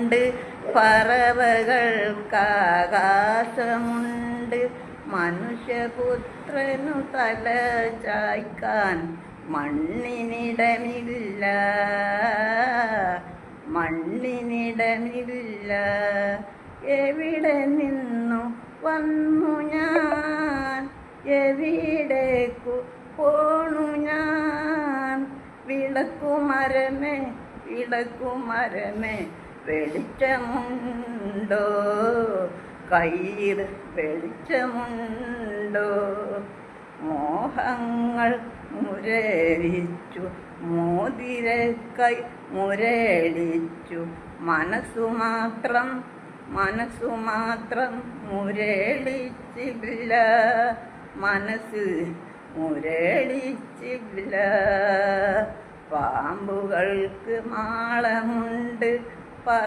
മരമുണ്ട്, പറവകൾക്കാകാശമുണ്ട്. മനുഷ്യപുത്രനു തല ചായ്ക്കാൻ മണ്ണിനിടമില്ല, മണ്ണിനിടമില്ല. എവിടെ നിന്നു വന്നു ഞാൻ, എവിടേക്കു പോണു ഞാൻ? വിളക്കുമരമേ, വിളക്കുമരമേ, വെളിച്ചമുണ്ടോ? കയ്യിൽ വെളിച്ചമുണ്ടോ? മോഹങ്ങൾ മുരളിച്ചു, മോതിരക്കൈ മുരളിച്ചു, മനസ്സു മാത്രം, മനസ്സു മാത്രം മുരളിച്ചില്ല, മനസ്സ് മുരളിച്ചില്ല. പാമ്പുകൾക്ക് മാളമുണ്ട്,